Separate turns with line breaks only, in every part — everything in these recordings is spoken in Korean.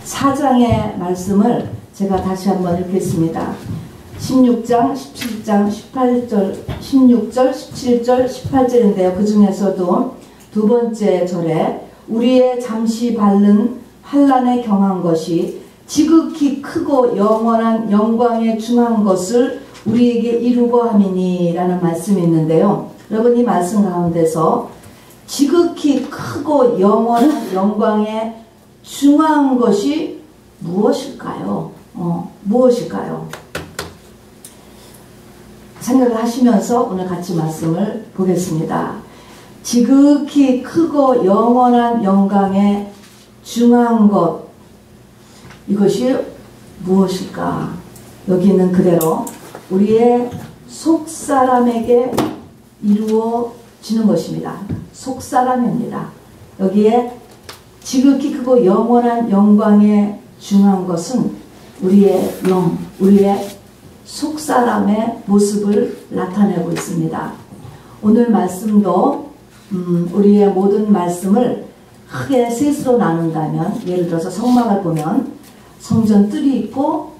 4장의 말씀을 제가 다시 한번 읽겠습니다. 16장, 17장, 18절, 16절, 17절, 18절인데요. 그 중에서도 두 번째 절에 우리의 잠시 밟는 환난에 경한 것이 지극히 크고 영원한 영광에 중한 것을 우리에게 이루고 함이니 라는 말씀이 있는데요. 여러분, 이 말씀 가운데서 지극히 크고 영원한 영광에 중한 것이 무엇일까요? 무엇일까요? 생각을 하시면서 오늘 같이 말씀을 보겠습니다. 지극히 크고 영원한 영광에 중한 것, 이것이 무엇일까? 여기 있는 그대로 우리의 속사람에게 이루어지는 것입니다. 속사람입니다. 여기에 지극히 크고 영원한 영광에 중한 것은 우리의 영, 우리의 속사람의 모습을 나타내고 있습니다. 오늘 말씀도 우리의 모든 말씀을 크게 셋으로 나눈다면, 예를 들어서 성막을 보면 성전 뜰이 있고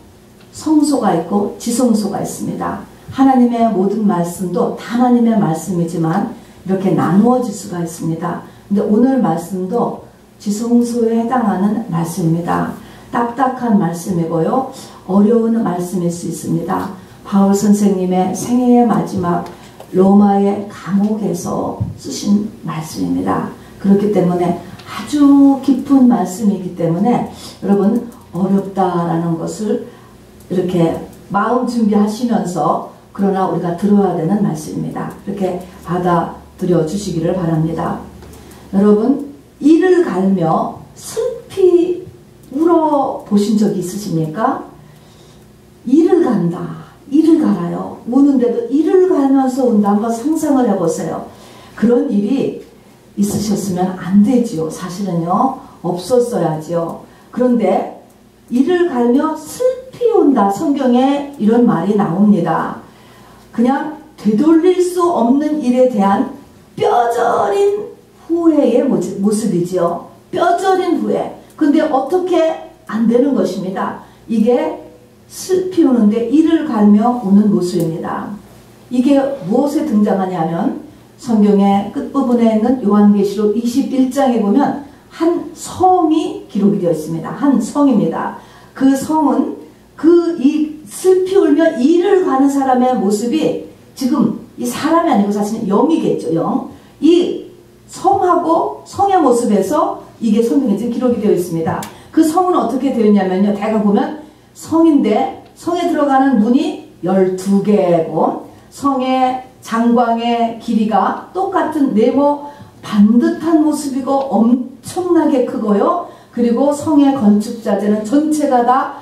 성소가 있고 지성소가 있습니다. 하나님의 모든 말씀도 다 하나님의 말씀이지만 이렇게 나누어질 수가 있습니다. 근데 오늘 말씀도 지성소에 해당하는 말씀입니다. 딱딱한 말씀이고요, 어려운 말씀일 수 있습니다. 바울 선생님의 생애의 마지막 로마의 감옥에서 쓰신 말씀입니다. 그렇기 때문에 아주 깊은 말씀이기 때문에 여러분, 어렵다라는 것을 이렇게 마음 준비하시면서, 그러나 우리가 들어야 되는 말씀입니다. 이렇게 받아들여 주시기를 바랍니다. 여러분, 이를 갈며 슬피 울어 보신 적이 있으십니까? 이를 간다, 이를 갈아요. 우는데도 이를 갈면서 운다. 한번 상상을 해보세요. 그런 일이 있으셨으면 안 되지요. 사실은요, 없었어야지요. 그런데 이를 갈며 슬피 운다, 성경에 이런 말이 나옵니다. 그냥 되돌릴 수 없는 일에 대한 뼈저린 후회의 모습이지요. 뼈저린 후회. 근데 어떻게 안 되는 것입니다. 이게 슬피 우는데 이를 갈며 우는 모습입니다. 이게 무엇에 등장하냐면, 성경의 끝부분에 있는 요한계시록 21장에 보면 한 성이 기록이 되어 있습니다. 한 성입니다. 그 성은 이 슬피 울며 이를 가는 사람의 모습이 지금 이 사람이 아니고 사실은 영이겠죠. 영. 이 성하고 성의 모습에서 이게 성경에 지금 기록이 되어 있습니다. 그 성은 어떻게 되어 있냐면요, 대강 보면 성인데 성에 들어가는 문이 12개고 성의 장광의 길이가 똑같은 네모 반듯한 모습이고 엄청나게 크고요. 그리고 성의 건축자재는 전체가 다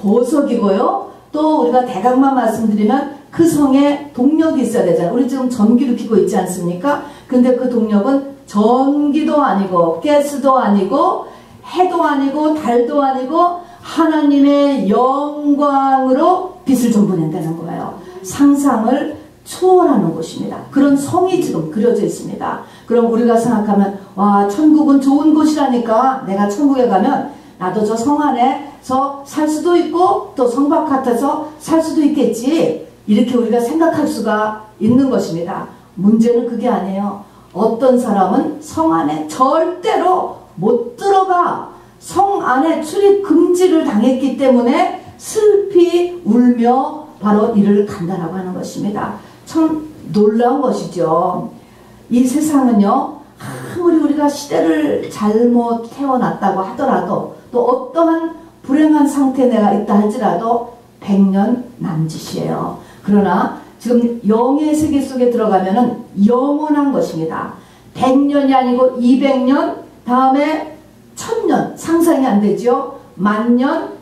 보석이고요. 또 우리가 대강만 말씀드리면 그 성에 동력이 있어야 되잖아요. 우리 지금 전기를 켜고 있지 않습니까? 근데 그 동력은 전기도 아니고 가스도 아니고 해도 아니고 달도 아니고 하나님의 영광으로 빛을 전부낸다는 거예요. 상상을 초월하는 곳입니다. 그런 성이 지금 그려져 있습니다. 그럼 우리가 생각하면, 와, 천국은 좋은 곳이라니까 내가 천국에 가면 나도 저 성 안에서 살 수도 있고 또 성 바깥에서 살 수도 있겠지, 이렇게 우리가 생각할 수가 있는 것입니다. 문제는 그게 아니에요. 어떤 사람은 성 안에 절대로 못 들어가, 성 안에 출입 금지를 당했기 때문에 슬피 울며 바로 이를 간다라고 하는 것입니다. 참 놀라운 것이죠. 이 세상은요, 아무리 우리가 시대를 잘못 태어났다고 하더라도, 또 어떠한 불행한 상태에 내가 있다 할지라도 100년 남짓이에요. 그러나 지금 영의 세계 속에 들어가면은 영원한 것입니다. 100년이 아니고 200년, 다음에 1000년, 상상이 안 되죠. 만년,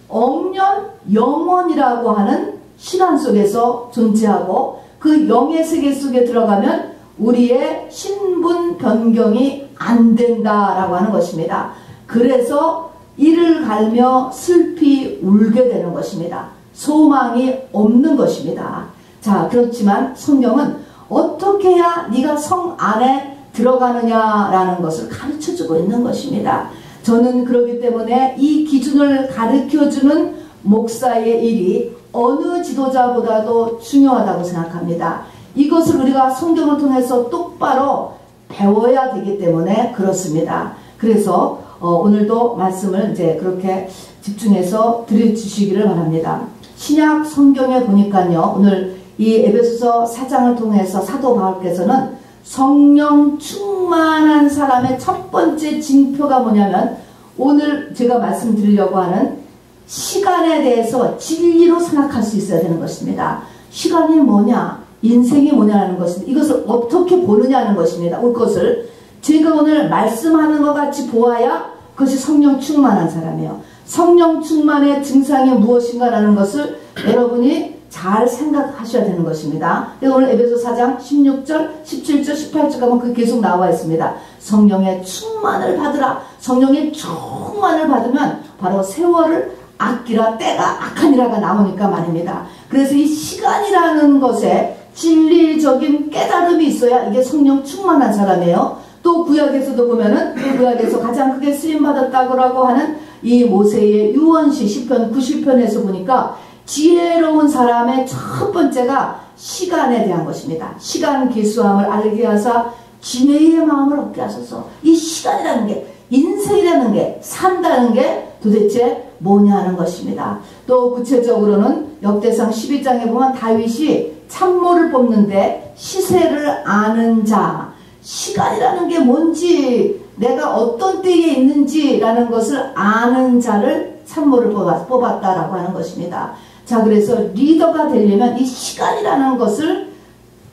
억년, 영원이라고 하는 시간 속에서 존재하고, 그 영의 세계 속에 들어가면 우리의 신분 변경이 안 된다라고 하는 것입니다. 그래서 이를 갈며 슬피 울게 되는 것입니다. 소망이 없는 것입니다. 자, 그렇지만 성경은 어떻게 해야 네가 성 안에 들어가느냐라는 것을 가르쳐주고 있는 것입니다. 저는 그렇기 때문에 이 기준을 가르쳐주는 목사의 일이 어느 지도자보다도 중요하다고 생각합니다. 이것을 우리가 성경을 통해서 똑바로 배워야 되기 때문에 그렇습니다. 그래서 오늘도 말씀을 이제 그렇게 집중해서 들려주시기를 바랍니다. 신약 성경에 보니까요, 오늘 이 에베소서 4장을 통해서 사도 바울께서는 성령 충만한 사람의 첫 번째 징표가 뭐냐면, 오늘 제가 말씀드리려고 하는 시간에 대해서 진리로 생각할 수 있어야 되는 것입니다. 시간이 뭐냐, 인생이 뭐냐는 것입니다. 이것을 어떻게 보느냐는 것입니다. 그것을 제가 오늘 말씀하는 것 같이 보아야 그것이 성령 충만한 사람이에요. 성령 충만의 증상이 무엇인가라는 것을 여러분이 잘 생각하셔야 되는 것입니다. 오늘 에베소 4장 16절, 17절, 18절 가면 그게 계속 나와 있습니다. 성령의 충만을 받으라. 성령의 충만을 받으면 바로 세월을 아끼라, 때가 악하니라가 나오니까 말입니다. 그래서 이 시간이라는 것에 진리적인 깨달음이 있어야 이게 성령 충만한 사람이에요. 또 구약에서도 보면은 구약에서 가장 크게 쓰임받았다고 하는 이 모세의 유언시 시편 90편에서 보니까 지혜로운 사람의 첫 번째가 시간에 대한 것입니다. 시간 기수함을 알게 하사 지혜의 마음을 얻게 하소서. 이 시간이라는 게, 인생이라는 게, 산다는 게 도대체 뭐냐 하는 것입니다. 또 구체적으로는 역대상 12장에 보면 다윗이 참모를 뽑는데 시세를 아는 자, 시간이라는 게 뭔지, 내가 어떤 때에 있는지라는 것을 아는 자를 참모를 뽑았다라고 하는 것입니다. 자, 그래서 리더가 되려면 이 시간이라는 것을,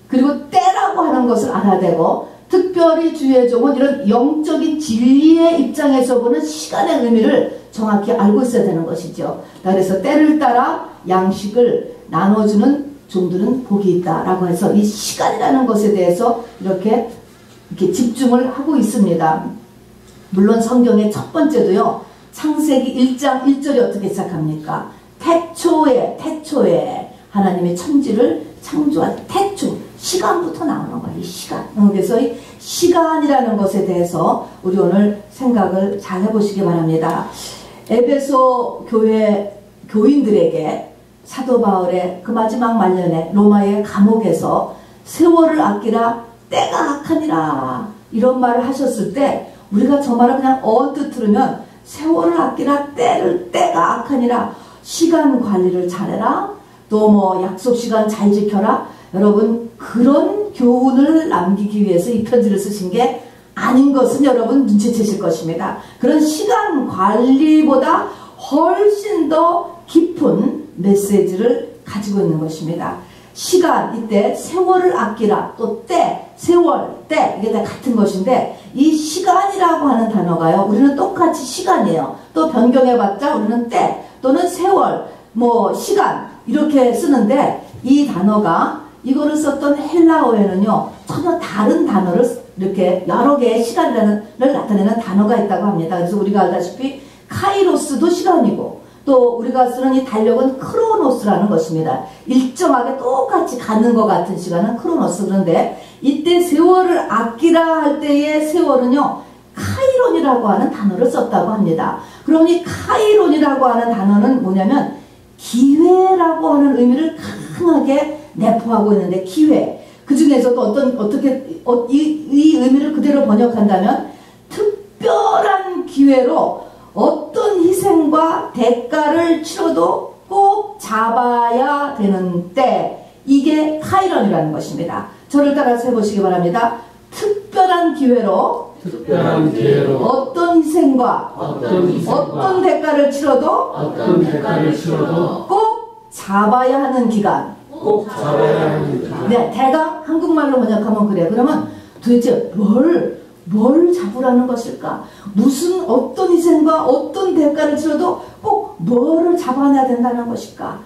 그리고 때라고 하는 것을 알아야 되고, 특별히 주의 종은 이런 영적인 진리의 입장에서 보는 시간의 의미를 정확히 알고 있어야 되는 것이죠. 그래서 때를 따라 양식을 나눠주는 종들은 복이 있다라고 해서 이 시간이라는 것에 대해서 이렇게 집중을 하고 있습니다. 물론 성경의 첫 번째도요, 창세기 1장 1절이 어떻게 시작합니까? 태초에 하나님의 천지를 창조한 태초, 시간부터 나오는 거예요. 이 시간. 그래서 이 시간이라는 것에 대해서 우리 오늘 생각을 잘 해보시기 바랍니다. 에베소 교회 교인들에게 사도 바울의 그 마지막 말년에 로마의 감옥에서 세월을 아끼라, 때가 악하니라, 이런 말을 하셨을 때 우리가 저 말을 그냥 언뜻 들으면 세월을 아끼라, 때가 악하니라, 시간 관리를 잘해라, 또 뭐 약속 시간 잘 지켜라. 여러분, 그런 교훈을 남기기 위해서 이 편지를 쓰신 게 아닌 것은 여러분 눈치채실 것입니다. 그런 시간 관리보다 훨씬 더 깊은 메시지를 가지고 있는 것입니다. 시간, 이때 세월을 아끼라, 또 때, 세월, 때, 이게 다 같은 것인데, 이 시간이라고 하는 단어가요, 우리는 똑같이 시간이에요. 또 변경해봤자 우리는 때 또는 세월, 뭐 시간 이렇게 쓰는데, 이 단어가 이거를 썼던 헬라어에는요 전혀 다른 단어를 이렇게 여러 개의 시간을 나타내는 단어가 있다고 합니다. 그래서 우리가 알다시피 카이로스도 시간이고, 또 우리가 쓰는 이 달력은 크로노스라는 것입니다. 일정하게 똑같이 가는 것 같은 시간은 크로노스. 그런데 이때 세월을 아끼라 할 때의 세월은요 카이론이라고 하는 단어를 썼다고 합니다. 그러니 카이론이라고 하는 단어는 뭐냐면 기회라고 하는 의미를 강하게 내포하고 있는데, 기회. 그 중에서도 이 의미를 그대로 번역한다면 특별한 기회로 어떤 희생과 대가를 치러도 꼭 잡아야 되는 때, 이게 카이론이라는 것입니다. 저를 따라서 해보시기 바랍니다. 특별한 기회로 어떤 희생과 어떤 대가를 치러도 꼭 잡아야 하는 기간. 네, 대강 한국말로 번역하면 그래요. 그러면 도대체 뭘 잡으라는 것일까? 무슨 어떤 희생과 어떤 대가를 치러도 꼭 뭐를 잡아내야 된다는 것일까?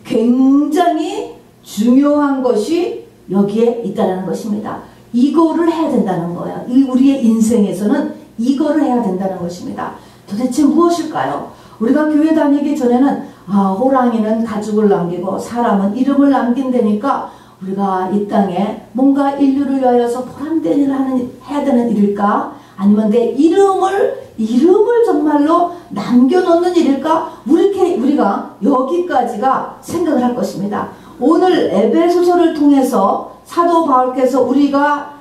굉장히 중요한 것이 여기에 있다는 것입니다. 이거를 해야 된다는 거예요. 우리의 인생에서는 이거를 해야 된다는 것입니다. 도대체 무엇일까요? 우리가 교회 다니기 전에는 호랑이는 가죽을 남기고 사람은 이름을 남긴다니까 우리가 이 땅에 뭔가 인류를 위하여서 보람된 일을 해야 되는 일일까? 아니면 내 이름을 이름을 정말로 남겨놓는 일일까? 우리가 여기까지가 생각을 할 것입니다. 오늘 에베소서를 통해서 사도 바울께서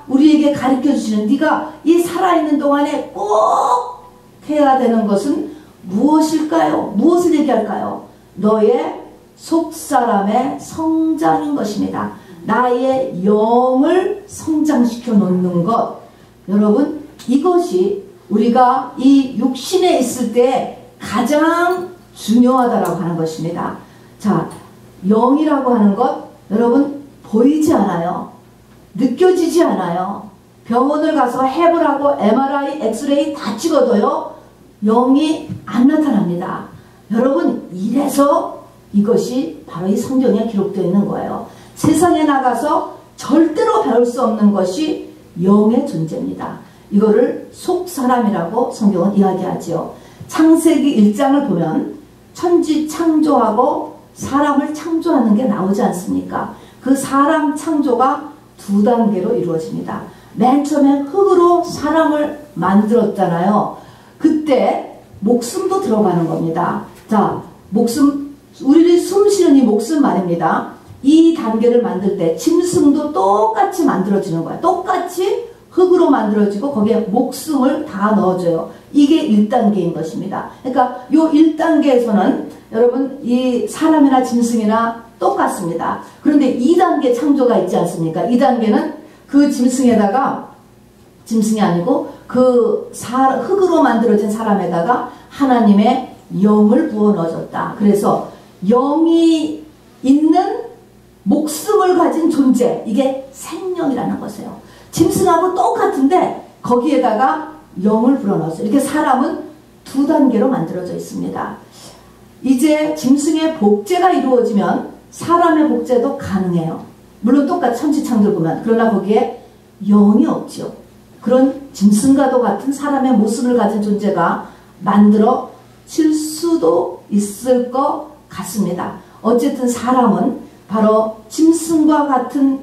우리에게 가르쳐 주시는, 네가 이 살아있는 동안에 꼭 해야 되는 것은 무엇일까요? 무엇을 얘기할까요? 너의 속사람의 성장인 것입니다. 나의 영을 성장시켜 놓는 것. 여러분, 이것이 우리가 이 육신에 있을 때 가장 중요하다라고 하는 것입니다. 자, 영이라고 하는 것, 여러분, 보이지 않아요. 느껴지지 않아요. 병원을 가서 햅을 하고 MRI, 엑스레이 다 찍어도요, 영이 안 나타납니다. 여러분, 이래서 이것이 바로 이 성경에 기록되어 있는 거예요. 세상에 나가서 절대로 배울 수 없는 것이 영의 존재입니다. 이거를 속사람이라고 성경은 이야기하지요. 창세기 1장을 보면 천지 창조하고 사람을 창조하는 게 나오지 않습니까? 그 사람 창조가 두 단계로 이루어집니다. 맨 처음에 흙으로 사람을 만들었잖아요. 그때 목숨도 들어가는 겁니다. 자, 목숨, 우리를 숨 쉬는 이 목숨 말입니다. 이 단계를 만들 때 짐승도 똑같이 만들어지는 거야. 똑같이 흙으로 만들어지고 거기에 목숨을 다 넣어줘요. 이게 1단계인 것입니다. 그러니까 이 1단계에서는 여러분 이 사람이나 짐승이나 똑같습니다. 그런데 2단계 창조가 있지 않습니까? 2단계는 그 짐승에다가, 짐승이 아니고 그 흙으로 만들어진 사람에다가 하나님의 영을 부어 넣어줬다. 그래서 영이 있는 목숨을 가진 존재, 이게 생명이라는 것이에요. 짐승하고 똑같은데 거기에다가 영을 불어넣었어요. 이렇게 사람은 두 단계로 만들어져 있습니다. 이제 짐승의 복제가 이루어지면 사람의 복제도 가능해요. 물론 똑같이 천지창조를 보면. 그러나 거기에 영이 없죠. 그런 짐승과도 같은 사람의 모습을 가진 존재가 만들어질 수도 있을 것 같습니다. 어쨌든 사람은 바로 짐승과 같은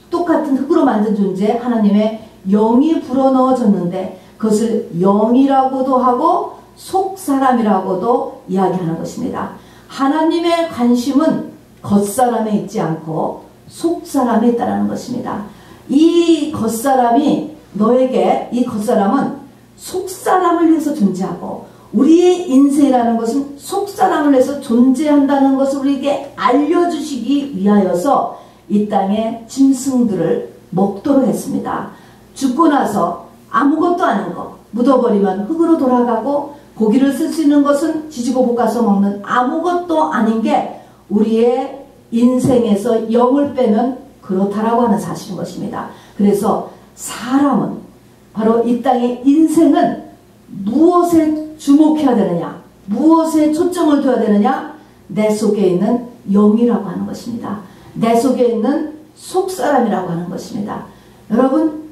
똑같은 흙으로 만든 존재, 하나님의 영이 불어넣어졌는데 그것을 영이라고도 하고 속사람이라고도 이야기하는 것입니다. 하나님의 관심은 겉사람에 있지 않고 속사람에 있다는 것입니다. 이 겉사람이 너에게, 이 겉사람은 속사람을 위해서 존재하고 우리의 인생이라는 것은 속사람을 위해서 존재한다는 것을 우리에게 알려주시기 위하여서 이 땅에 짐승들을 먹도록 했습니다. 죽고 나서 아무것도 아닌 거 묻어버리면 흙으로 돌아가고 고기를 쓸 수 있는 것은 지지고 볶아서 먹는 아무것도 아닌 게 우리의 인생에서 영을 빼면 그렇다라고 하는 사실인 것입니다. 그래서 사람은 바로 이 땅의 인생은 무엇에 주목해야 되느냐, 무엇에 초점을 둬야 되느냐, 내 속에 있는 영이라고 하는 것입니다. 내 속에 있는 속사람이라고 하는 것입니다. 여러분,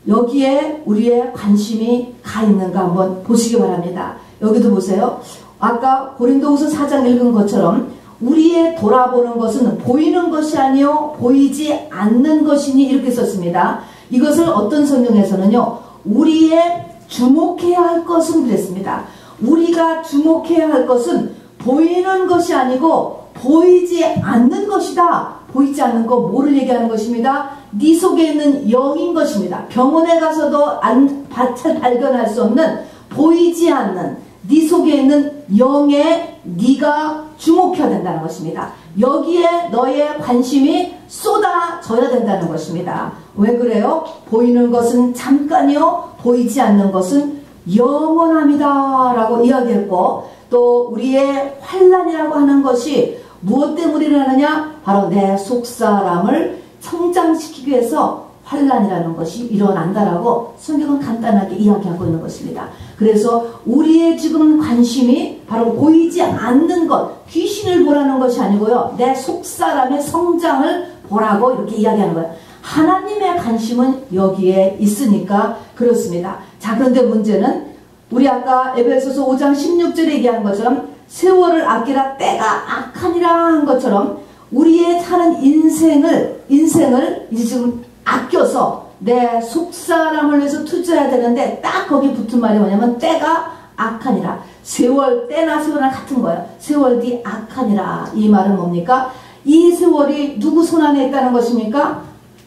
여기에 우리의 관심이 가 있는가 한번 보시기 바랍니다. 여기도 보세요. 아까 고린도후서 4장 읽은 것처럼 우리의 돌아보는 것은 보이는 것이 아니요 보이지 않는 것이니 이렇게 썼습니다. 이것을 어떤 성경에서는요, 우리의 주목해야 할 것은 그랬습니다. 우리가 주목해야 할 것은 보이는 것이 아니고 보이지 않는 것이다. 보이지 않는 거 뭐를 얘기하는 것입니다? 네 속에 있는 영인 것입니다. 병원에 가서도 발견할 수 없는 보이지 않는 네 속에 있는 영에 네가 주목해야 된다는 것입니다. 여기에 너의 관심이 쏟아져야 된다는 것입니다. 왜 그래요? 보이는 것은 잠깐이요, 보이지 않는 것은 영원합니다 라고 이야기했고, 또 우리의 환난이라고 하는 것이 무엇 때문에 일어나느냐? 바로 내 속사람을 성장시키기 위해서 환난이라는 것이 일어난다라고 성경은 간단하게 이야기하고 있는 것입니다. 그래서 우리의 지금 관심이 바로 보이지 않는 것, 귀신을 보라는 것이 아니고요, 내 속사람의 성장을 보라고 이렇게 이야기하는 거예요. 하나님의 관심은 여기에 있으니까 그렇습니다. 자, 그런데 문제는 우리 아까 에베소서 5장 16절에 얘기한 것처럼 세월을 아끼라 때가 악하니라 한 것처럼 우리의 사는 인생을 이제 지금 아껴서 내 속사람을 위해서 투자해야 되는데 딱 거기 붙은 말이 뭐냐면 때가 악하니라. 세월, 때나 세월이랑 같은 거예요. 세월이 악하니라. 이 말은 뭡니까? 이 세월이 누구 손안에 있다는 것입니까?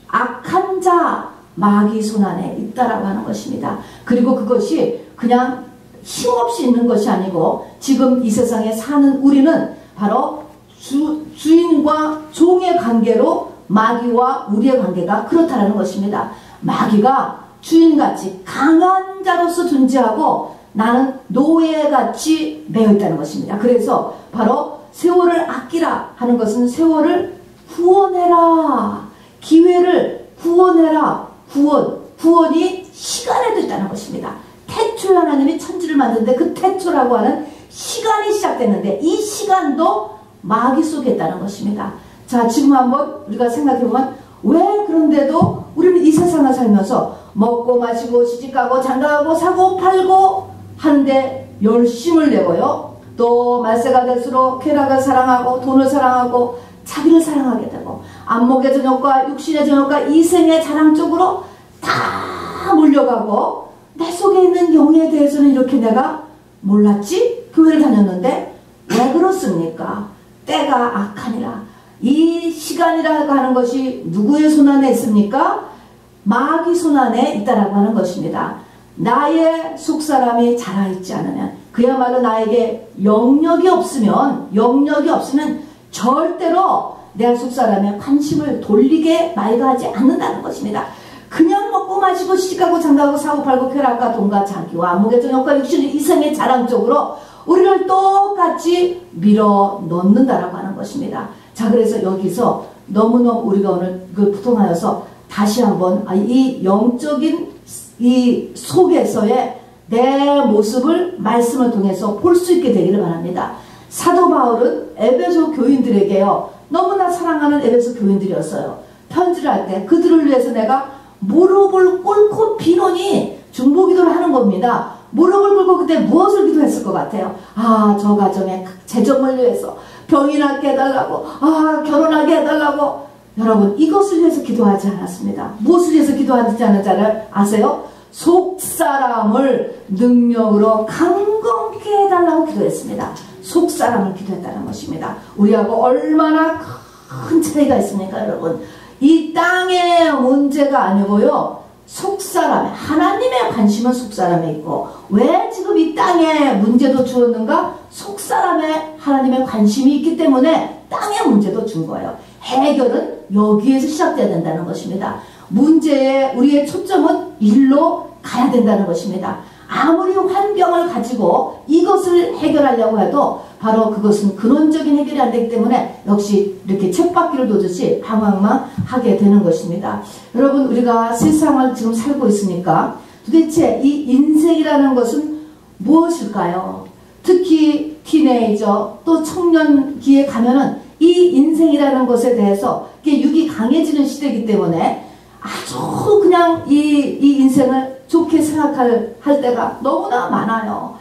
악한 자, 마귀 손안에 있다라고 하는 것입니다. 그리고 그것이 그냥 힘없이 있는 것이 아니고 지금 이 세상에 사는 우리는 바로 주인과 종의 관계로 마귀와 우리의 관계가 그렇다는 것입니다. 마귀가 주인같이 강한 자로서 존재하고 나는 노예같이 매여 있다는 것입니다. 그래서 바로 세월을 아끼라 하는 것은 세월을 구원해라. 기회를 구원해라. 구원이 시간에도 있다는 것입니다. 태초에 하나님이 천지를 만드는데 그 태초라고 하는 시간이 시작됐는데 이 시간도 마귀 속에 있다는 것입니다. 자, 지금 한번 우리가 생각해보면 왜 그런데도 우리는 이 세상을 살면서 먹고 마시고 시집가고 장가가고 사고 팔고 하는데 열심을 내고요. 또 말세가 될수록 쾌락을 사랑하고 돈을 사랑하고 자기를 사랑하게 되고 안목의 정욕과 육신의 정욕과 이생의 자랑 쪽으로 다 몰려가고 내 속에 있는 영에 대해서는 이렇게 내가 몰랐지? 교회를 다녔는데 왜 그렇습니까? 때가 악하니라. 이 시간이라고 하는 것이 누구의 손안에 있습니까? 마귀 손안에 있다라고 하는 것입니다. 나의 속사람이 자라있지 않으면 그야말로 나에게 영역이 없으면 절대로 내 속사람의 관심을 돌리게 말가하지 않는다는 것입니다. 그냥 먹고 마시고 시집가고 장가가고 사고 팔고 쾌락과 돈과 자기와 안목의 정욕과 육신의 이성의 자랑 쪽으로 우리를 똑같이 밀어 넣는다라고 하는 것입니다. 자, 그래서 여기서 너무너무 우리가 오늘 그 통하여서 다시 한번 이 영적인 이 속에서의 내 모습을 말씀을 통해서 볼 수 있게 되기를 바랍니다. 사도 바울은 에베소 교인들에게요, 너무나 사랑하는 에베소 교인들이었어요. 편지를 할 때 그들을 위해서 내가 무릎을 꿇고 비노니 중보기도를 하는 겁니다. 무릎을 꿇고 그때 무엇을 기도했을 것 같아요? 아, 저 가정에 재정을 위해서 병이 낫게 해달라고, 아, 결혼하게 해달라고. 여러분, 이것을 위해서 기도하지 않았습니다. 무엇을 위해서 기도하지 않은지를 아세요? 속사람을 능력으로 강건케 해달라고 기도했습니다. 속사람을 기도했다는 것입니다. 우리하고 얼마나 큰 차이가 있습니까, 여러분? 이 땅의 문제가 아니고요, 속사람에, 하나님의 관심은 속사람에 있고, 왜 지금 이 땅에 문제도 주었는가? 속사람에 하나님의 관심이 있기 때문에 땅의 문제도 준 거예요. 해결은 여기에서 시작돼야 된다는 것입니다. 문제에 우리의 초점은 일로 가야 된다는 것입니다. 아무리 환경을 가지고 이것을 해결하려고 해도 바로 그것은 근원적인 해결이 안 되기 때문에 역시 이렇게 쳇바퀴를 도듯이 방황만 하게 되는 것입니다. 여러분, 우리가 세상을 지금 살고 있으니까 도대체 이 인생이라는 것은 무엇일까요? 특히 티네이저 또 청년기에 가면은 이 인생이라는 것에 대해서 육이 강해지는 시대이기 때문에 아주 그냥 이 인생을 좋게 생각할 때가 너무나 많아요.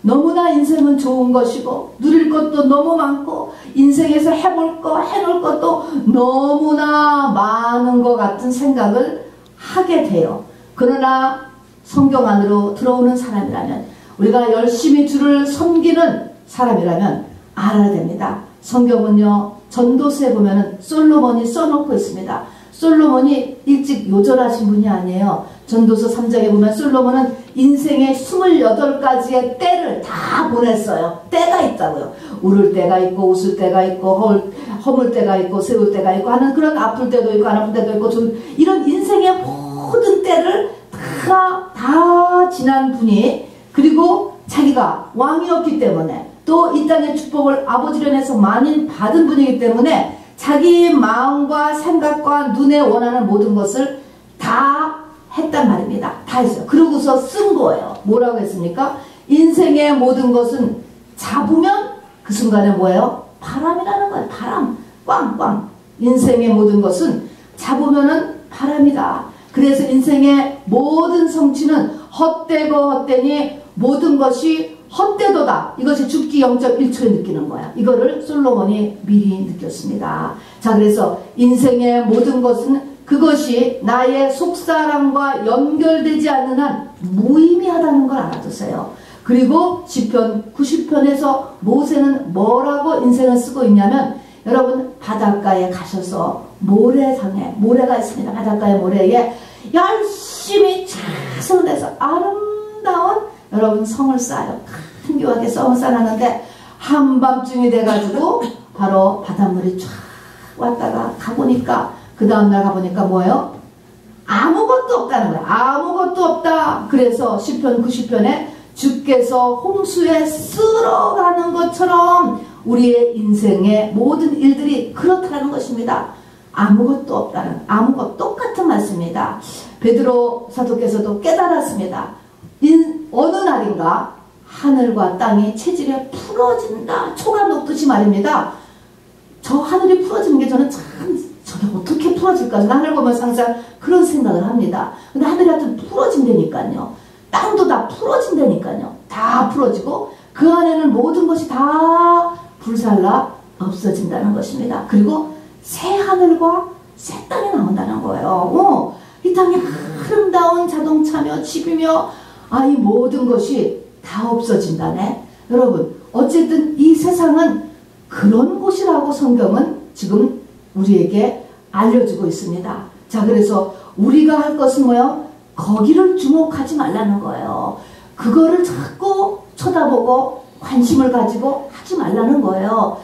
너무나 인생은 좋은 것이고 누릴 것도 너무 많고 인생에서 해볼 거 해놓을 것도 너무나 많은 것 같은 생각을 하게 돼요. 그러나 성경 안으로 들어오는 사람이라면, 우리가 열심히 주를 섬기는 사람이라면 알아야 됩니다. 성경은요, 전도서에 보면은 솔로몬이 써놓고 있습니다. 솔로몬이 일찍 요절하신 분이 아니에요. 전도서 3장에 보면 솔로몬은 인생의 28가지의 때를 다 보냈어요. 때가 있다고요. 울을 때가 있고 웃을 때가 있고 허물 때가 있고 세울 때가 있고 하는 그런 아플 때도 있고 안 아플 때도 있고 이런 인생의 모든 때를 다 지난 분이, 그리고 자기가 왕이었기 때문에 또 이 땅의 축복을 아버지를 해서 많이 받은 분이기 때문에 자기 마음과 생각과 눈에 원하는 모든 것을 다 했단 말입니다. 다 했어요. 그러고서 쓴 거예요. 뭐라고 했습니까? 인생의 모든 것은 잡으면 그 순간에 뭐예요? 바람이라는 거예요. 바람. 꽝꽝. 인생의 모든 것은 잡으면은 바람이다. 그래서 인생의 모든 성취는 헛되고 헛되니 모든 것이 헛되도다. 이것이 죽기 0.1초에 느끼는 거야. 이거를 솔로몬이 미리 느꼈습니다. 자, 그래서 인생의 모든 것은 그것이 나의 속사람과 연결되지 않는 한 무의미하다는 걸 알아두세요. 그리고 시편 90편에서 모세는 뭐라고 인생을 쓰고 있냐면, 여러분 바닷가에 가셔서 모래상에, 모래가 있습니다. 바닷가의 모래에 열심히 자선해서 아름다운 여러분 성을 쌓아요. 흥겨하게 성을 쌓았는데 한밤중이 돼가지고 바로 바닷물이 쫙 왔다가 가보니까, 그 다음날 가보니까 뭐예요? 아무것도 없다는 거예요. 아무것도 없다. 그래서 시편 90편에 주께서 홍수에 쓸어가는 것처럼 우리의 인생의 모든 일들이 그렇다는 것입니다. 아무것도 없다는, 아무것 똑같은 말씀입니다. 베드로 사도께서도 깨달았습니다. 어느 날인가 하늘과 땅이 체질에 풀어진다. 초가 녹듯이 말입니다. 저 하늘이 풀어지는 게 저는 참, 저게 어떻게 풀어질까? 저는 하늘 보면서 항상 그런 생각을 합니다. 근데 하늘이 하여튼 풀어진다니까요. 땅도 다 풀어진다니까요. 다 풀어지고 그 안에는 모든 것이 다 불살라 없어진다는 것입니다. 그리고 새 하늘과 새 땅이 나온다는 거예요. 이 땅이 아름다운 자동차며 집이며 이 모든 것이 다 없어진다네. 여러분, 어쨌든 이 세상은 그런 곳이라고 성경은 지금 우리에게 알려주고 있습니다. 자, 그래서 우리가 할 것은 뭐예요? 거기를 주목하지 말라는 거예요. 그거를 자꾸 쳐다보고 관심을 가지고 하지 말라는 거예요.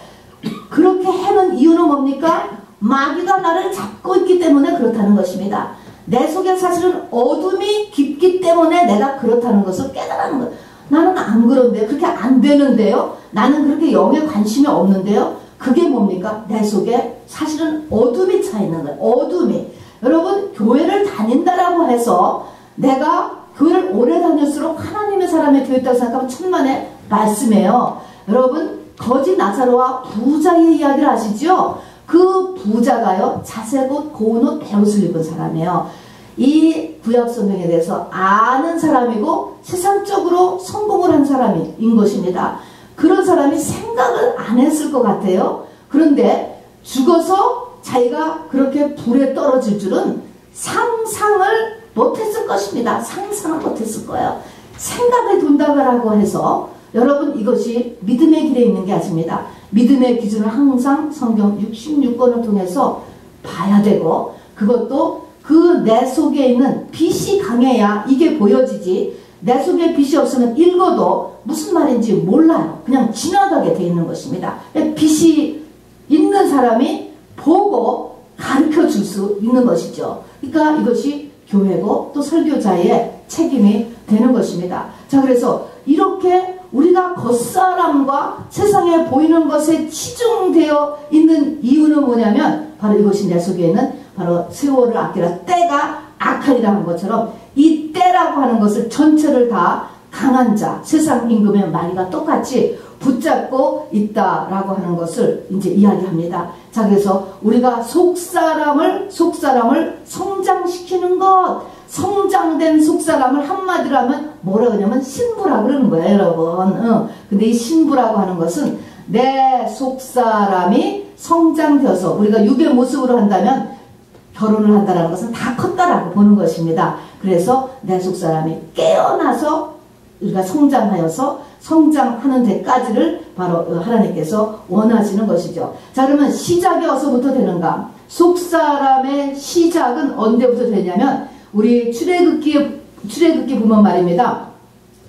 그렇게 하는 이유는 뭡니까? 마귀가 나를 잡고 있기 때문에 그렇다는 것입니다. 내 속에 사실은 어둠이 깊기 때문에 내가 그렇다는 것을 깨달는 거예요. 나는 안 그런데요. 그렇게 안 되는데요. 나는 그렇게 영에 관심이 없는데요. 그게 뭡니까? 내 속에 사실은 어둠이 차 있는 거예요. 어둠이. 여러분, 교회를 다닌다라고 해서 내가 교회를 오래 다닐수록 하나님의 사람의 교회 있다고 생각하면 천만의 말씀이에요. 여러분, 거지 나사로와 부자의 이야기를 아시죠? 그 부자가요, 자색 옷, 고운 옷, 베옷을 입은 사람이에요. 이 구약 성경에 대해서 아는 사람이고 세상적으로 성공을 한 사람인 것입니다. 그런 사람이 생각을 안 했을 것 같아요. 그런데 죽어서 자기가 그렇게 불에 떨어질 줄은 상상을 못했을 것입니다. 상상을 못했을 거예요. 생각을 둔다고 해서 여러분, 이것이 믿음의 길에 있는 게 아닙니다. 믿음의 기준을 항상 성경 66권을 통해서 봐야 되고, 그것도 그 내 속에 있는 빛이 강해야 이게 보여지지, 내 속에 빛이 없으면 읽어도 무슨 말인지 몰라요. 그냥 지나가게 돼 있는 것입니다. 빛이 있는 사람이 보고 가르쳐 줄 수 있는 것이죠. 그러니까 이것이 교회고 또 설교자의 책임이 되는 것입니다. 자, 그래서 이렇게 우리가 겉사람과 세상에 보이는 것에 치중되어 있는 이유는 뭐냐면, 바로 이것이 내 속에 있는 바로 세월을 아끼라 때가 악하리라 한 것처럼, 이 때라고 하는 것을 전체를 다 강한 자, 세상 임금의 마귀가 똑같이 붙잡고 있다라고 하는 것을 이제 이야기합니다. 자, 그래서 우리가 속사람을 성장시키는 것, 성장된 속사람을 한마디로 하면 뭐라 그러냐면 신부라 그러는 거예요, 여러분. 근데 이 신부라고 하는 것은 내 속사람이 성장되어서, 우리가 육의 모습으로 한다면 결혼을 한다는 것은 다 컸다라고 보는 것입니다. 그래서 내 속사람이 깨어나서 우리가 성장하여서 성장하는 데까지를 바로 하나님께서 원하시는 것이죠. 자, 그러면 시작이 어디서부터 되는가? 속사람의 시작은 언제부터 되냐면, 우리 출애굽기 보면 말입니다.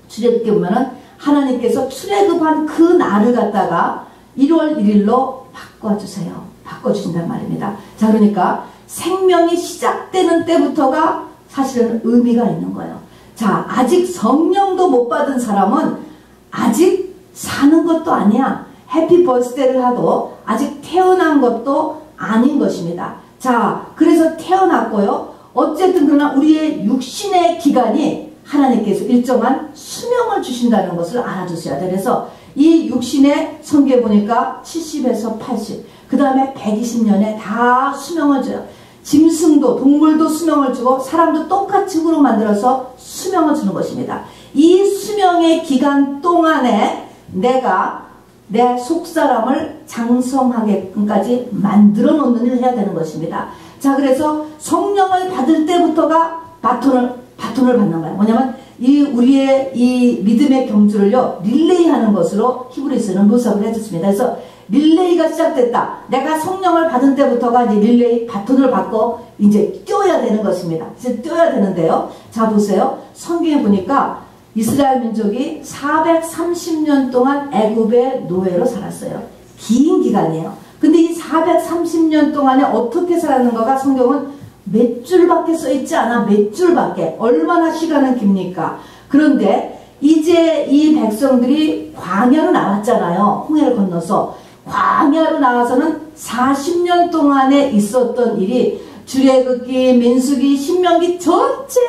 출애굽기 보면은 하나님께서 출애굽한 그 날을 갖다가 1월 1일로 바꿔주세요. 바꿔주신단 말입니다. 자, 그러니까 생명이 시작되는 때부터가 사실은 의미가 있는 거예요. 자, 아직 성령도 못 받은 사람은 아직 사는 것도 아니야. 해피 버스데이를 하도 아직 태어난 것도 아닌 것입니다. 자, 그래서 태어났고요. 어쨌든 그러나 우리의 육신의 기간이 하나님께서 일정한 수명을 주신다는 것을 알아주셔야 돼요. 그래서 이 육신의 성경에 보니까 70에서 80, 그 다음에 120년에 다 수명을 줘요. 짐승도, 동물도 수명을 주고 사람도 똑같이 으로 만들어서 수명을 주는 것입니다. 이 수명의 기간 동안에 내가 내 속사람을 장성하게끔까지 만들어 놓는 일을 해야 되는 것입니다. 자, 그래서 성령을 받을 때부터가 바톤을 받는 거예요. 뭐냐면 우리의 이 믿음의 경주를요 릴레이하는 것으로 히브리서는 묘사를 해줬습니다. 그래서 릴레이가 시작됐다. 내가 성령을 받은 때부터가 이제 릴레이 바톤을 받고 이제 뛰어야 되는 것입니다. 이제 뛰어야 되는데요. 자, 보세요. 성경에 보니까 이스라엘 민족이 430년 동안 애굽의 노예로 살았어요. 긴 기간이에요. 근데 이 430년 동안에 어떻게 살았는가가 성경은 몇 줄밖에 써있지 않아. 몇 줄밖에. 얼마나 시간은 깁니까? 그런데 이제 이 백성들이 광야로 나왔잖아요. 홍해를 건너서. 광야로 나와서는 40년 동안에 있었던 일이 출애굽기, 민수기, 신명기 전체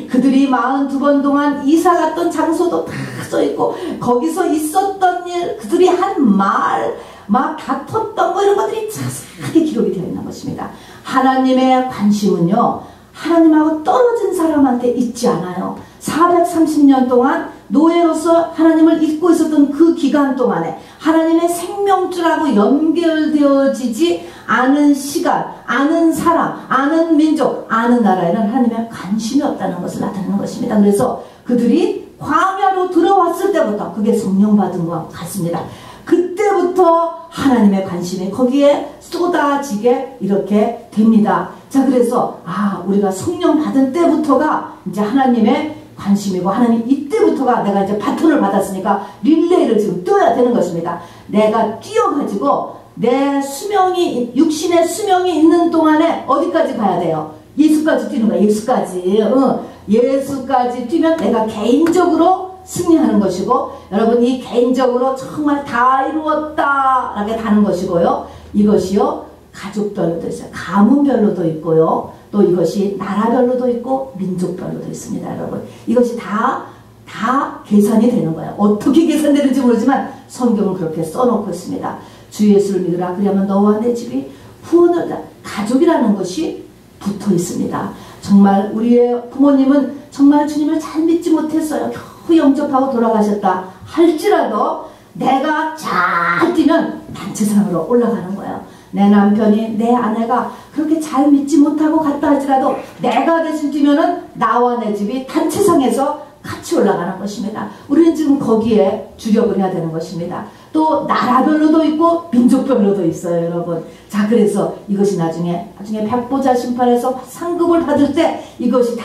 그들이 42번 동안 이사 갔던 장소도 다 써있고 거기서 있었던 일, 그들이 한 말, 막 다퉜던 거 이런 것들이 자세하게 기록이 되어 있는 것입니다. 하나님의 관심은요 하나님하고 떨어진 사람한테 있지 않아요. 430년 동안 노예로서 하나님을 잊고 있었던 그 기간 동안에 하나님의 생명줄하고 연결되어지지 않은 시간, 아는 사람, 아는 민족, 아는 나라에는 하나님의 관심이 없다는 것을 나타내는 것입니다. 그래서 그들이 광야로 들어왔을 때부터 그게 성령 받은 것과 같습니다. 그때부터 하나님의 관심이 거기에 쏟아지게 이렇게 됩니다. 자, 그래서 우리가 성령 받은 때부터가 이제 하나님의 관심이고 하나님 이때부터가 내가 이제 바톤을 받았으니까 릴레이를 지금 뛰어야 되는 것입니다. 내가 뛰어가지고 내 수명이 육신의 수명이 있는 동안에 어디까지 가야 돼요? 예수까지 뛰는 거야. 예수까지 뛰면 내가 개인적으로 승리하는 것이고 여러분 개인적으로 정말 다 이루었다 라게 다는 것이고요. 이것이요 가족별로도 있어요. 가문별로도 있고요. 또 이것이 나라별로도 있고 민족별로도 있습니다. 여러분 이것이 다 계산이 되는 거예요. 어떻게 계산되는지 모르지만 성경은 그렇게 써놓고 있습니다. 주 예수를 믿으라 그러면 너와 내 집이 구원을 얻으라. 가족이라는 것이 붙어 있습니다. 정말 우리의 부모님은 정말 주님을 잘 믿지 못했어요. 겨우 영접하고 돌아가셨다 할지라도 내가 잘 뛰면 단체상으로 올라가는 거예요. 내 남편이 내 아내가 그렇게 잘 믿지 못하고 갔다 할지라도 내가 대신 뛰면은 나와 내 집이 단체상에서 같이 올라가는 것입니다. 우리는 지금 거기에 주력을 해야 되는 것입니다. 또 나라별로도 있고 민족별로도 있어요, 여러분. 자, 그래서 이것이 나중에 백보자 심판에서 상급을 받을 때 이것이 다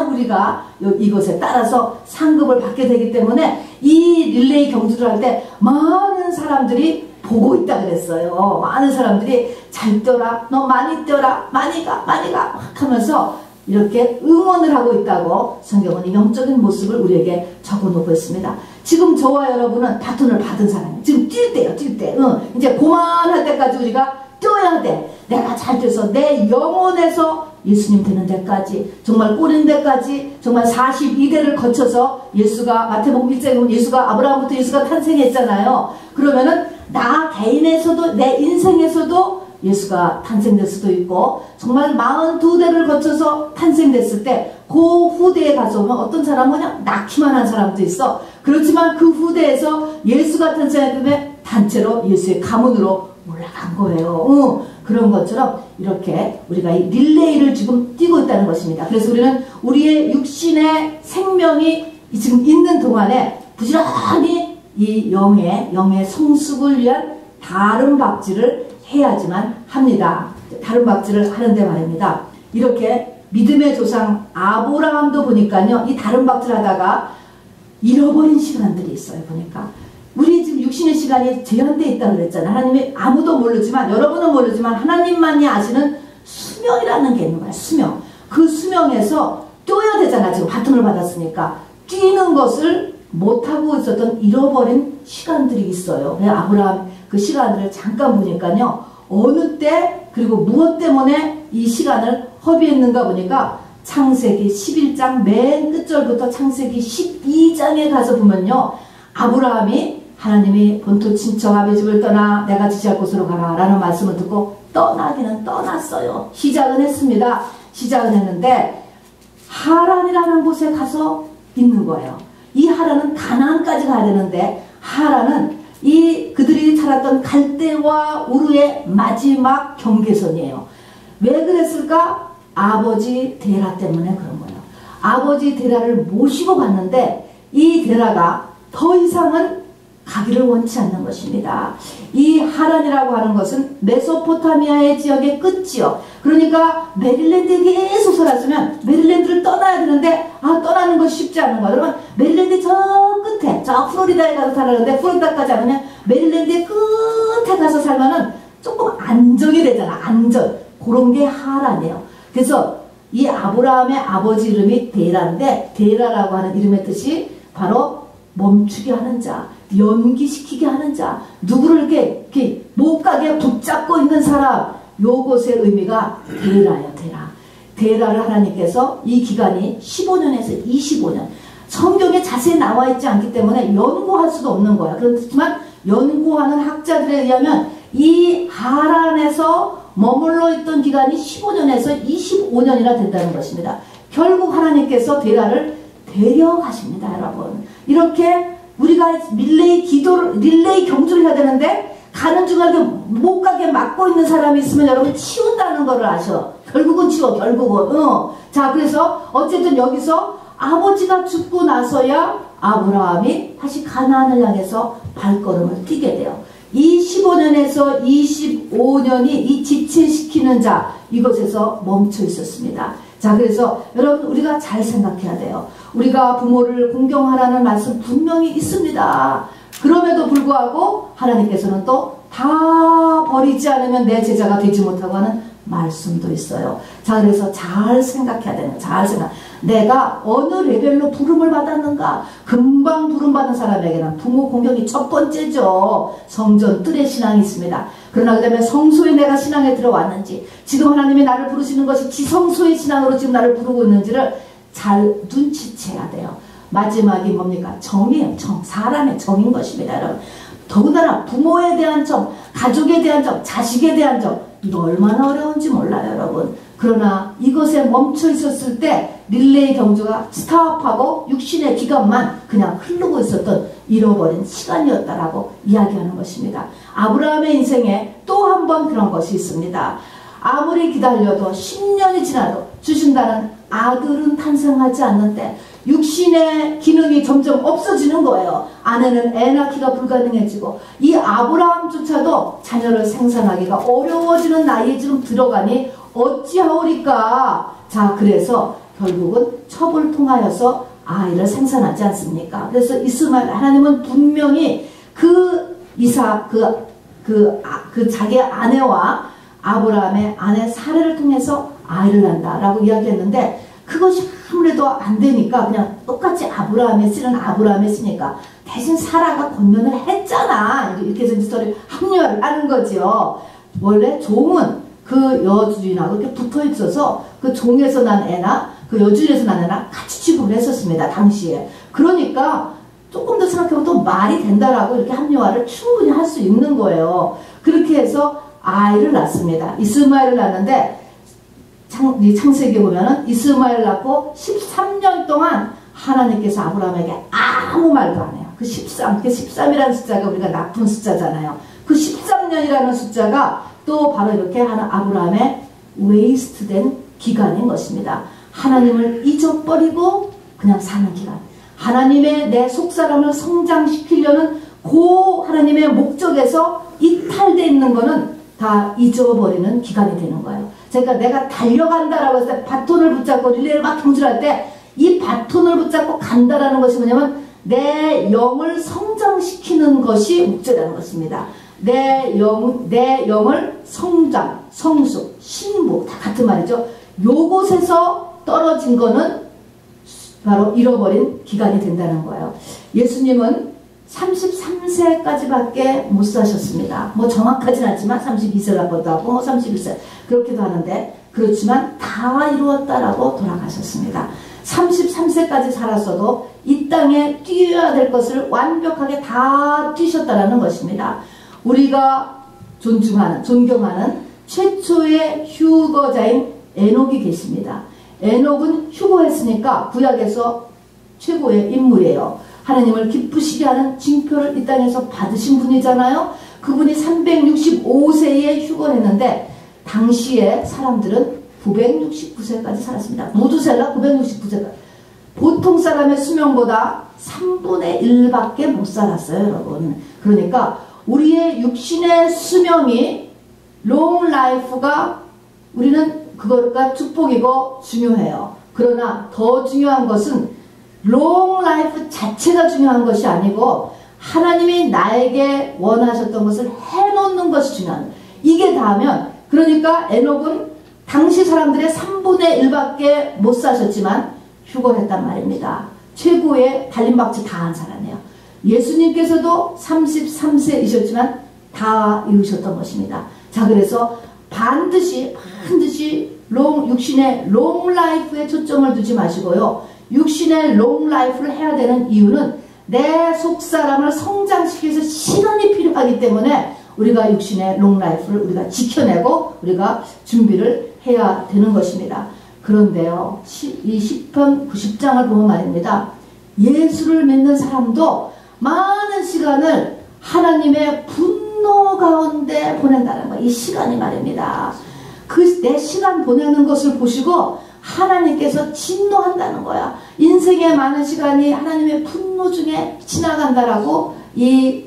우리가 이것에 따라서 상급을 받게 되기 때문에 이 릴레이 경주를 할 때 많은 사람들이 보고 있다 그랬어요. 많은 사람들이 잘 뛰어라, 너 많이 뛰어라, 많이 가 하면서 이렇게 응원을 하고 있다고 성경은 영적인 모습을 우리에게 적어놓고 있습니다. 지금 저와 여러분은 바톤을 받은 사람이에요. 지금 뛸 때요, 뛸 때. 이제 고만할 때까지 우리가 뛰어야 돼. 내가 잘 뛰어서 내 영혼에서 예수님 되는 데까지, 정말 꼬린 데까지, 정말 42대를 거쳐서 예수가, 마태복음 1장에 보면 예수가, 아브라함부터 예수가 탄생했잖아요. 그러면은 나 개인에서도, 내 인생에서도 예수가 탄생될 수도 있고, 정말 42대를 거쳐서 탄생됐을 때 그 후대에 가서 오면 어떤 사람은 그냥 낳기만 한 사람도 있어. 그렇지만 그 후대에서 예수가 탄생했는데 단체로 예수의 가문으로 올라간 거예요. 그런 것처럼 이렇게 우리가 이 릴레이를 지금 뛰고 있다는 것입니다. 그래서 우리는 우리의 육신의 생명이 지금 있는 동안에 부지런히 이 영의 성숙을 위한 다른 박질을 해야지만 합니다. 다른 박질을 하는데 말입니다. 이렇게 믿음의 조상 아브라함도 보니까요, 이 다른 박질 하다가 잃어버린 시간들이 있어요. 보니까 우리 지금 육신의 시간이 제한되어 있다고 그랬잖아요. 하나님이 아무도 모르지만, 여러분은 모르지만 하나님만이 아시는 수명이라는 게 있는 거예요. 수명. 그 수명에서 뛰어야 되잖아. 지금 바톤을 받았으니까 뛰는 것을 못하고 있었던 잃어버린 시간들이 있어요. 아브라함 그 시간들을 잠깐 보니까요, 어느 때 그리고 무엇 때문에 이 시간을 허비했는가 보니까 창세기 11장 맨 끝절부터 창세기 12장에 가서 보면요, 아브라함이 하나님이 본토 친척 아버지 집을 떠나 내가 지시할 곳으로 가라 라는 말씀을 듣고 떠나기는 떠났어요. 시작은 했습니다. 시작은 했는데 하란이라는 곳에 가서 있는 거예요. 이 하란은 가나안까지 가야 되는데 하란은 이 그들이 살았던 갈대와 우르의 마지막 경계선이에요. 왜 그랬을까? 아버지 데라 때문에 그런 거예요. 아버지 데라를 모시고 갔는데 이 데라가 더 이상은 가기를 원치 않는 것입니다. 이 하란이라고 하는 것은 메소포타미아의 지역의 끝이요. 그러니까 메릴랜드에 계속 살았으면 메릴랜드를 떠나야 되는데 떠나는 것이 쉽지 않은 거야. 그러면 메릴랜드 저 끝에 저 플로리다에 가서 살았는데 플로리다까지 하면 메릴랜드의 끝에 가서 살면은 조금 안정이 되잖아. 안전. 그런 게 하란이에요. 그래서 이 아브라함의 아버지 이름이 데라인데 데라라고 하는 이름의 뜻이 바로 멈추게 하는 자, 연기시키게 하는 자, 누구를 이렇게 못 가게 붙잡고 있는 사람, 요것의 의미가 데라예요. 데라를 하나님께서 이 기간이 15년에서 25년, 성경에 자세히 나와 있지 않기 때문에 연구할 수도 없는 거야. 그렇지만 연구하는 학자들에 의하면 이 하란에서 머물러 있던 기간이 15년에서 25년이나 된다는 것입니다. 결국 하나님께서 데라를 데려가십니다, 여러분. 이렇게 우리가 릴레이 경주를 해야 되는데 가는 중간에 못 가게 막고 있는 사람이 있으면 여러분 치운다는 거를 아셔. 결국은 치워, 결국은. 자, 그래서 어쨌든 여기서 아버지가 죽고 나서야 아브라함이 다시 가나안을 향해서 발걸음을 뛰게 돼요. 이 15년에서 25년이 이 지체시키는 자, 이것에서 멈춰 있었습니다. 자, 그래서 여러분 우리가 잘 생각해야 돼요. 우리가 부모를 공경하라는 말씀 분명히 있습니다. 그럼에도 불구하고 하나님께서는 또 다 버리지 않으면 내 제자가 되지 못하고 하는 말씀도 있어요. 자, 그래서 잘 생각해야 되는, 잘 생각. 내가 어느 레벨로 부름을 받았는가? 금방 부름받은 사람에게는 부모 공경이 첫 번째죠. 성전 뜰의 신앙이 있습니다. 그러나 그 다음에 성소에 내가 신앙에 들어왔는지, 지금 하나님이 나를 부르시는 것이 지성소의 신앙으로 지금 나를 부르고 있는지를 잘 눈치채야 돼요. 마지막이 뭡니까? 정이에요. 정. 사람의 정인 것입니다, 여러분. 더군다나 부모에 대한 정, 가족에 대한 정, 자식에 대한 정, 이거 얼마나 어려운지 몰라요, 여러분. 그러나 이것에 멈춰 있었을 때 릴레이 경주가 스탑하고 육신의 기간만 그냥 흐르고 있었던 잃어버린 시간이었다라고 이야기하는 것입니다. 아브라함의 인생에 또 한 번 그런 것이 있습니다. 아무리 기다려도 10년이 지나도 주신다는 아들은 탄생하지 않는데 육신의 기능이 점점 없어지는 거예요. 아내는 애 낳기가 불가능해지고 이 아브라함조차도 자녀를 생산하기가 어려워지는 나이에 지금 들어가니 어찌하오리까. 자, 그래서 결국은 첩을 통하여서 아이를 생산하지 않습니까? 그래서 이스마엘, 하나님은 분명히 그 이삭, 그 자기 아내와 아브라함의 아내 사례를 통해서 아이를 낳는다라고 이야기했는데 그것이 아무래도 안 되니까 그냥 똑같이 아브라함의 씨는 아브라함의 씨니까 대신 사라가 권면을 했잖아. 이렇게 해서 스토리 합류를 하는 거죠. 원래 종은 그 여주인하고 이렇게 붙어 있어서 그 종에서 난 애나 그 여주인에서 난 애나 같이 취급을 했었습니다. 당시에. 그러니까 조금 더 생각해보면 또 말이 된다라고 이렇게 합리화를 충분히 할 수 있는 거예요. 그렇게 해서 아이를 낳습니다. 이스마엘을 낳는데 창세기에 보면은 이스마엘 낳고 13년 동안 하나님께서 아브라함에게 아무 말도 안 해요. 그 13이라는 숫자가 우리가 나쁜 숫자잖아요. 그 13년이라는 숫자가 또 바로 이렇게 하는 아브라함의 웨이스트된 기간인 것입니다. 하나님을 잊어버리고 그냥 사는 기간. 하나님의 내 속사람을 성장시키려는 그 하나님의 목적에서 이탈되어 있는 거는 다 잊어버리는 기간이 되는 거예요. 그러니까 내가 달려간다라고 했을 때 바톤을 붙잡고 릴레이를 막 경주할 때 이 바톤을 붙잡고 간다라는 것이 뭐냐면 내 영을 성장시키는 것이 목적이라는 것입니다. 내 영을 성장, 성숙, 신부 다 같은 말이죠. 요곳에서 떨어진 거는 바로 잃어버린 기간이 된다는 거예요. 예수님은 33세까지밖에 못 사셨습니다. 뭐 정확하진 않지만 32세라고도 하고 뭐 31세 그렇게도 하는데 그렇지만 다 이루었다라고 돌아가셨습니다. 33세까지 살았어도 이 땅에 뛰어야 될 것을 완벽하게 다 뛰셨다라는 것입니다. 우리가 존경하는 최초의 휴거자인 에녹이 계십니다. 에녹은 휴거했으니까 구약에서 최고의 인물이에요. 하나님을 기쁘시게 하는 징표를 이 땅에서 받으신 분이잖아요. 그분이 365세에 휴거했는데 당시에 사람들은 969세까지 살았습니다. 무두셀라 969세까지. 보통 사람의 수명보다 3분의 1밖에 못 살았어요, 여러분. 그러니까 우리의 육신의 수명이 롱 라이프가 우리는 그거가 축복이고 중요해요. 그러나 더 중요한 것은 롱 라이프 자체가 중요한 것이 아니고 하나님이 나에게 원하셨던 것을 해놓는 것이 중요한 거예요. 이게 다면 그러니까 에녹은 당시 사람들의 3분의 1밖에 못 사셨지만 휴거했단 말입니다. 최고의 달림박치 다 한 사람이에요. 예수님께서도 33세이셨지만 다 이루셨던 것입니다. 자, 그래서 반드시 육신의 롱 라이프에 초점을 두지 마시고요. 육신의 롱 라이프를 해야 되는 이유는 내 속사람을 성장시키기 위해서 시간이 필요하기 때문에 우리가 육신의 롱 라이프를 우리가 지켜내고 우리가 준비를 해야 되는 것입니다. 그런데요, 이 시편 90장을 보면 말입니다. 예수를 믿는 사람도 많은 시간을 하나님의 분노 가운데 보낸다는 거예요. 이 시간이 말입니다. 그 내 시간 보내는 것을 보시고 하나님께서 진노한다는 거야. 인생의 많은 시간이 하나님의 분노 중에 지나간다라고 이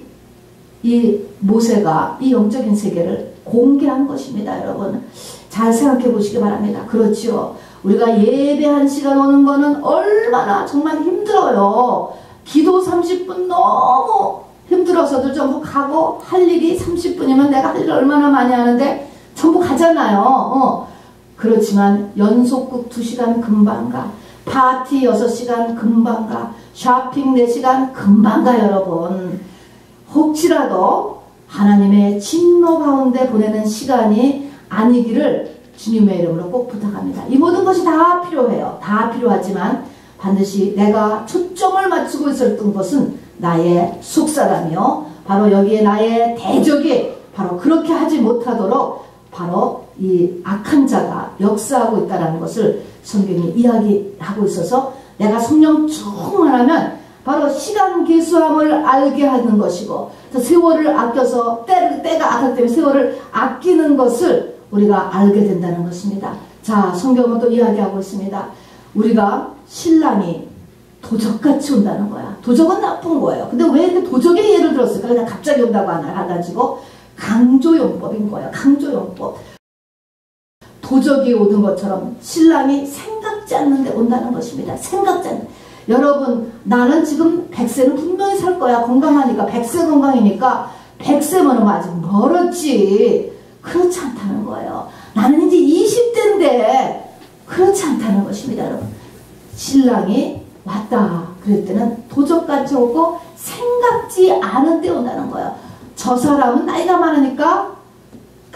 모세가 이 영적인 세계를 공개한 것입니다. 여러분 잘 생각해 보시기 바랍니다. 그렇죠. 우리가 예배 한 시간 오는 거는 얼마나 정말 힘들어요. 기도 30분 너무 힘들어서도 전부 가고 할 일이 30분이면 내가 할 일 얼마나 많이 하는데 전부 가잖아요. 그렇지만 연속극 2시간 금방 가. 파티 6시간 금방 가. 쇼핑 4시간 금방 가. 여러분 혹시라도 하나님의 진노 가운데 보내는 시간이 아니기를 주님의 이름으로 꼭 부탁합니다. 이 모든 것이 다 필요해요. 다 필요하지만 반드시 내가 초점을 맞추고 있었던 것은 나의 속사람이요. 바로 여기에 나의 대적이 바로 그렇게 하지 못하도록 바로 이 악한 자가 역사하고 있다는 것을 성경이 이야기하고 있어서 내가 성령 충만하면 바로 시간 계수함을 알게 하는 것이고 세월을 아껴서 때가 악하기 때문에 세월을 아끼는 것을 우리가 알게 된다는 것입니다. 자, 성경은 또 이야기하고 있습니다. 우리가 신랑이 도적같이 온다는 거야. 도적은 나쁜 거예요. 근데 왜 이렇게 도적의 예를 들었을까? 그냥 갑자기 온다고 해가지고 강조용법인 거예요. 강조용법. 도적이 오는 것처럼 신랑이 생각지 않는데 온다는 것입니다. 생각지 않는. 여러분 나는 지금 100세는 분명히 살 거야. 건강하니까 100세 건강이니까 100세면 아직 멀었지. 그렇지 않다는 거예요. 나는 이제 20대인데 그렇지 않다는 것입니다. 여러분 신랑이 왔다 그럴 때는 도적같이 오고 생각지 않은 때 온다는 거예요. 저 사람은 나이가 많으니까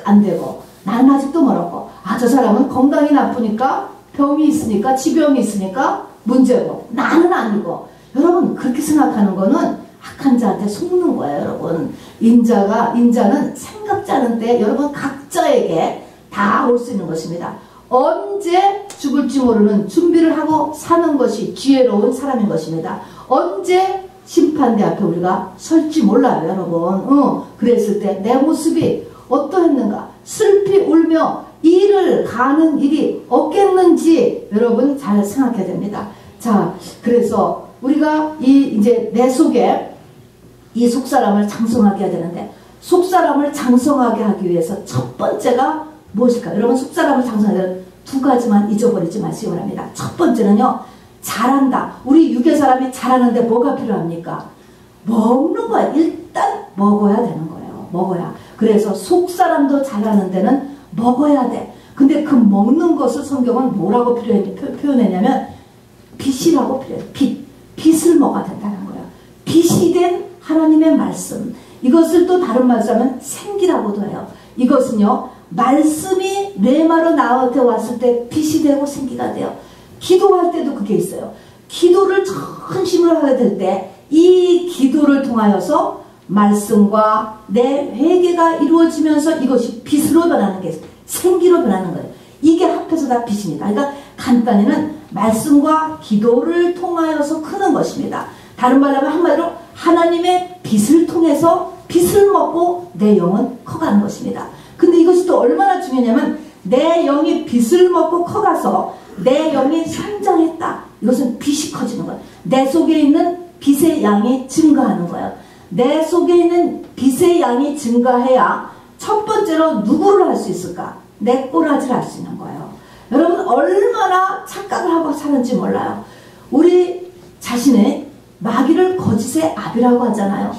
안 되고 나는 아직도 멀었고 저 사람은 건강이 나쁘니까 병이 있으니까 지병이 있으니까 문제고 나는 아니고 여러분 그렇게 생각하는 거는 악한 자한테 속는 거예요. 여러분 인자는 생각지 않은 때 여러분 각자에게 다 올 수 있는 것입니다. 언제 죽을지 모르는 준비를 하고 사는 것이 지혜로운 사람인 것입니다. 언제 심판대 앞에 우리가 설지 몰라요. 여러분 그랬을 때 내 모습이 어떠했는가 슬피 울며 일을 가는 일이 없겠는지 여러분 잘 생각해야 됩니다. 자, 그래서 우리가 이제 내 속에 이 속사람을 장성하게 해야 되는데 속사람을 장성하게 하기 위해서 첫 번째가 무엇일까요? 여러분 속사람을 장성하려면 2가지만 잊어버리지 마시기 바랍니다. 첫 번째는요. 잘한다. 우리 유괴 사람이 잘하는데 뭐가 필요합니까? 먹는 거야. 일단 먹어야 되는 거예요. 먹어야. 그래서 속사람도 잘하는 데는 먹어야 돼. 근데 그 먹는 것을 성경은 뭐라고 표현했냐면 빛이라고 표현해. 빛을 먹어야 된다는 거예요. 빛이 된 하나님의 말씀. 이것을 또 다른 말로 하면 생기라고도 해요. 이것은요. 말씀이 뇌마로 나한테 왔을 때 빛이 되고 생기가 돼요. 기도할 때도 그게 있어요. 기도를 전심으로 하게 될 때 이 기도를 통하여서 말씀과 내 회개가 이루어지면서 이것이 빛으로 변하는 게 생기로 변하는 거예요. 이게 합해서 다 빛입니다. 그러니까 간단히는 말씀과 기도를 통하여서 크는 것입니다. 다른 말로 하면 한마디로 하나님의 빛을 통해서 빛을 먹고 내 영은 커가는 것입니다. 근데 이것이 또 얼마나 중요하냐면 내 영이 빛을 먹고 커가서 내 영이 성장했다. 이것은 빛이 커지는 거야. 내 속에 있는 빛의 양이 증가하는 거야. 내 속에 있는 빛의 양이 증가해야 첫 번째로 누구를 할 수 있을까? 내 꼬라지를 할 수 있는 거예요. 여러분 얼마나 착각을 하고 사는지 몰라요. 우리 자신의 마귀를 거짓의 압이라고 하잖아요.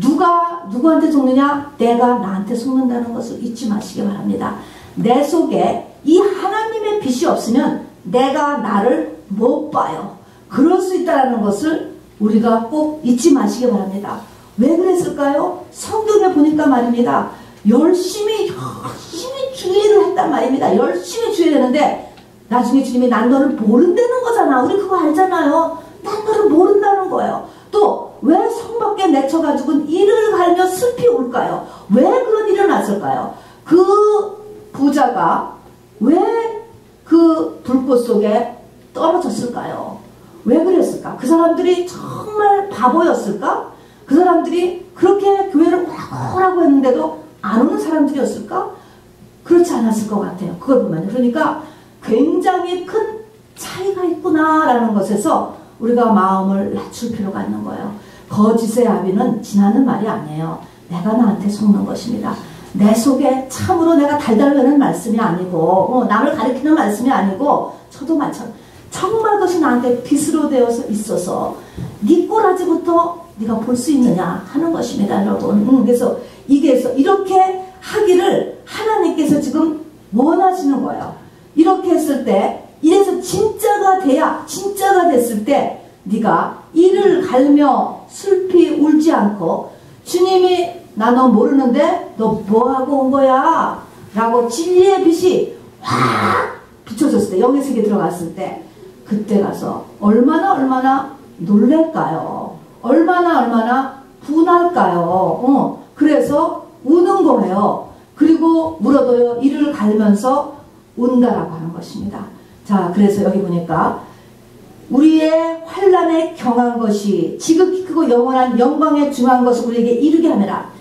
누가 누구한테 속느냐? 내가 나한테 속는다는 것을 잊지 마시기 바랍니다. 내 속에 이 하나님의 빛이 없으면 내가 나를 못 봐요. 그럴 수 있다는 것을 우리가 꼭 잊지 마시기 바랍니다. 왜 그랬을까요? 성경에 보니까 말입니다. 열심히 주의를 했단 말입니다. 열심히 주의했는데 나중에 주님이 난 너를 모른다는 거잖아. 우리 그거 알잖아요. 난 너를 모른다는 거예요. 또 왜 성 밖에 내쳐가지고 이를 갈며 슬피 울까요? 왜 그런 일이 났을까요? 그 부자가 왜 그 불꽃 속에 떨어졌을까요? 왜 그랬을까? 그 사람들이 정말 바보였을까? 그 사람들이 그렇게 교회를 오라고 했는데도 안 오는 사람들이었을까? 그렇지 않았을 것 같아요. 그걸 보면. 그러니까 굉장히 큰 차이가 있구나라는 것에서 우리가 마음을 낮출 필요가 있는 거예요. 거짓의 아비는 지나는 말이 아니에요. 내가 나한테 속는 것입니다. 내 속에 참으로 내가 달달거리는 말씀이 아니고 남을 가리키는 말씀이 아니고 저도 마찬가지. 정말 그것이 나한테 빛으로 되어서 있어서 네 꼬라지부터 네가 볼 수 있느냐 하는 것입니다, 여러분. 그래서 이렇게 하기를 하나님께서 지금 원하시는 거예요. 이렇게 했을 때 이래서 진짜가 됐을 때 네가 이를 갈며 슬피 울지 않고 주님이 나 너 모르는데 너 뭐하고 온 거야? 라고 진리의 빛이 확 비춰졌을 때 영의 세계에 들어갔을 때 그때 가서 얼마나 놀랄까요? 얼마나 분할까요? 그래서 우는 거예요. 그리고 물어도요 이를 갈면서 운다라고 하는 것입니다. 자, 그래서 여기 보니까 우리의 환난에 경한 것이 지극히 크고 영원한 영광에 중한 것을 우리에게 이루게 하느라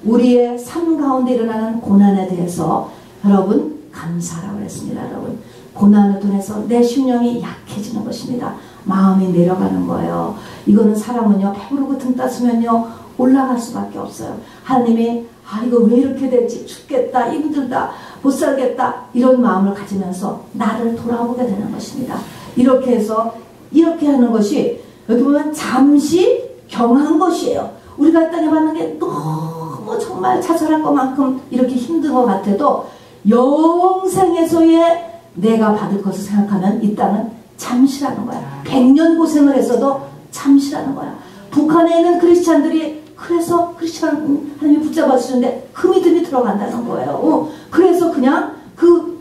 우리의 삶 가운데 일어나는 고난에 대해서 여러분 감사라고 했습니다. 여러분 고난을 통해서 내 심령이 약해지는 것입니다. 마음이 내려가는 거예요. 이거는 사람은요 배부르고 등 따스면요 올라갈 수밖에 없어요. 하나님이 이거 왜 이렇게 되지? 죽겠다, 힘들다, 못 살겠다 이런 마음을 가지면서 나를 돌아보게 되는 것입니다. 이렇게 해서 이렇게 하는 것이 여기 보면 잠시 경한 것이에요. 우리가 이 땅에 받는 게 너무 정말 자잘한 것만큼 이렇게 힘든 것 같아도 영생에서의 내가 받을 것을 생각하면 이 땅은 잠시라는 거야. 100년 고생을 했어도 잠시라는 거야. 북한에 있는 크리스찬들이 그래서 크리스찬 하나님이 붙잡아 주는데 그 믿음이 들어간다는 거예요. 그래서 그냥 그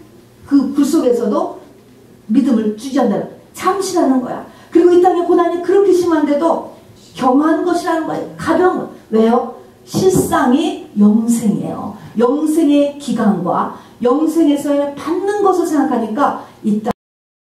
불 속에서도 믿음을 주지한다는 거야. 잠시라는 거야. 그리고 이 땅의 고난이 그렇게 심한데도 경한 것이라는 거예요. 가벼운 거. 왜요? 실상이 영생이에요. 영생의 기간과 영생에서의 받는 것을 생각하니까 이 땅